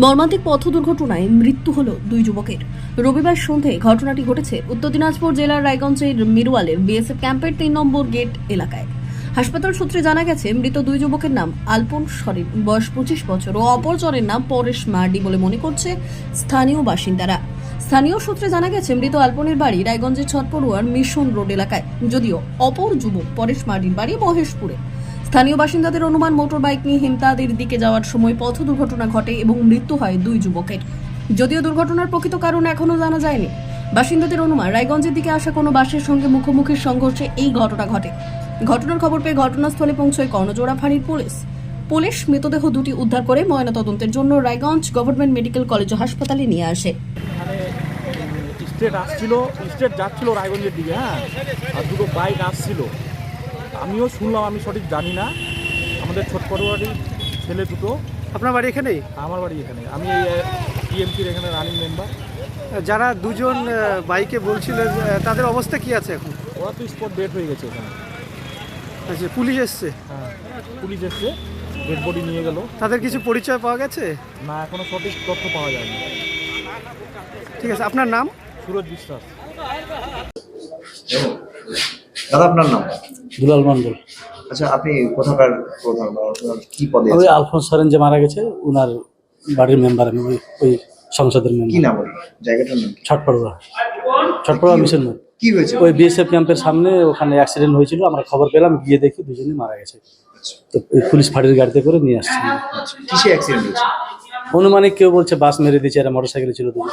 মর্মান্তিক পথ দুর্ঘটনায় মৃত্যু হলো দুই যুবকের। রবিবার সন্ধ্যায় ঘটনাটি ঘটেছে উত্তর দিনাজপুর জেলার রায়গঞ্জের মিরওয়ালের বিএসএফ ক্যাম্পের 3 নম্বর গেট এলাকায়। হাসপাতাল সূত্রে জানা গেছে, মৃত দুই যুবকের নাম আলপন সরেন, বয়স 25 বছর, ও অপরজনের নাম পরেশ মার্ডি বলে মনে করছে স্থানীয় বাসিন্দারা। স্থানীয় সূত্রে জানা গেছে, মৃত আলপনের বাড়ি রায়গঞ্জের ছটপড়ুয়ার মিশন রোড এলাকায়, যদিও অপর যুবক পরেশ মার্ডির বাড়ি মহেশপুরে। স্থানীয় বাসিন্দাদের অনুমান, মোটর বাইক নিয়ে হেমতাদের দিকে যাওয়ার সময় পথ দুর্ঘটনা ঘটে এবং মৃত্যু হয় দুই যুবকের। যদিও দুর্ঘটনার প্রকৃত কারণ এখনো জানা যায়নি। বাসিন্দাদের অনুমান, রায়গঞ্জের দিকে আসা কোনো বাসের সঙ্গে মুখোমুখি সংঘর্ষে এই ঘটনা ঘটে। ঘটনার খবর পেয়ে ঘটনাস্থলে পৌঁছয় কর্ণজোড়া ফাঁড়ির পুলিশ মৃতদেহ দুটি উদ্ধার করে ময়নাতদন্তের জন্য রায়গঞ্জ গভর্নমেন্ট মেডিকেল কলেজ ও হাসপাতালে নিয়ে আসে। স্টেট যাচ্ছিল রায়গঞ্জের দিকে, আর দুটো বাইক আসছিল। আমিও শুনলাম, আমি সঠিক জানি না। আমাদের ছোটপড়ুয়ারই ছেলে দুটো। আপনার বাড়ি এখানেই? আমার বাড়ি এখানে। আমি এই টিএমসির এখানে রানিং মেম্বার। যারা দুজন বাইকে বলছিলেন, তাদের অবস্থা কি আছে এখন? ওরা তো স্পট ডেড হয়ে গেছে এখানে। আচ্ছা, পুলিশ এসছে? হ্যাঁ, পুলিশ এসছে, ডেড বডি নিয়ে গেল। তাদের কিছু পরিচয় পাওয়া গেছে? না, এখনো সঠিক তথ্য পাওয়া যায়নি। ঠিক আছে, আপনার নাম? সুরজ বিশ্বাস। দাদা, আপনার নাম? দুলাল মন্ডল। আচ্ছা, আপনি কোথাকার প্রধান, আপনার কি পদে ওই আছেন? আলফোন্স সরেন যে মারা গেছে, ওনার বাড়ির মেম্বার আমি, ওই সংসদের কি মেম্বার। নাম ওর জায়গাটার নাম? ছটপড়ুয়া মিশন মোড়। কি হয়েছে? ওই বিএসএফ ক্যাম্পের সামনে ওখানে অ্যাক্সিডেন্ট হয়েছিল, আমরা খবর পেলাম, গিয়ে দেখি দুজনেই মারা গেছে। তো ওই পুলিশ ফাঁড়ির গাড়িতে করে নিয়ে আসছে। কিসে অ্যাক্সিডেন্ট হয়েছে? অনুমানিক কেউ বলছে বাস মেরে দিয়েছে, এরা মোটরসাইকেলে ছিল দুজন।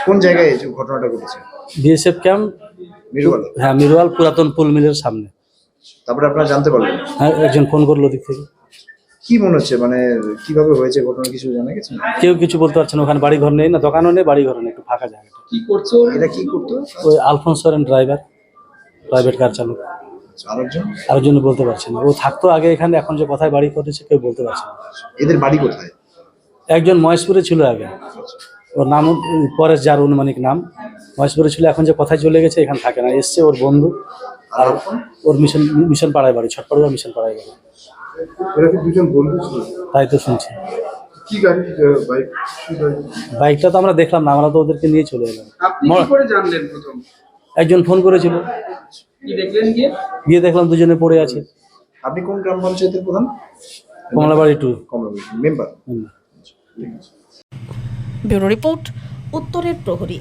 কোন জায়গায় এই ঘটনাটা ঘটেছে? BSF camp, Mirwal? হ্যাঁ, মিরওয়াল পুরাতন পুল মিলের সামনে। তারপরে আপনারা জানতে পারলেন? হ্যাঁ, একজন ফোন করলো ওদিক থেকে। কি মনে হচ্ছে, মানে কিভাবে হয়েছে ঘটনা, কিছু জানা গেছে? কেউ কিছু বলতে পারছে না, ওখানে বাড়ি ঘর নেই, না দোকানও নেই, বাড়ি ঘর নেই, একটু ফাঁকা জায়গাটা। কি করছো? এটা কি করতো? ওই আলফোন্স সরেন ড্রাইভার, প্রাইভেট কার চালক। আরেকজন বলতে পারছে না। ও থাকতো আগে এখানে, এখন যে কোথায় বাড়ি করেছে কেউ বলতে পারছে না। এদের বাড়ি কোথায়? একজন মহেশপুরে ছিল আগে, ওর নাম পরেশ, যার অনুমানিক নাম মহেশপুরে ছিল, এখন যে কোথায় চলে গেছে এখানে থাকে না, এসছে ওর বন্ধু। আর ওর মিশন পাড়ায় বাড়ি, ছটপড়ুয়া মিশন পাড়ায় বাড়ি। তাই তো শুনছি। কি গাড়ি, বাইক? বাইকটা তো আমরা দেখলাম না, আমরা তো ওদেরকে নিয়ে চলে এলাম। আপনি কি করে জানলেন প্রথম? একজন ফোন করেছিল, কি দেখলেন গিয়ে দেখলাম দুজনে পড়ে আছে। আপনি কোন গ্রাম পঞ্চায়েতের প্রধান? কমলাবাড়ি 2 মেম্বার। ব্যুরো রিপোর্ট, উত্তরের প্রহরী।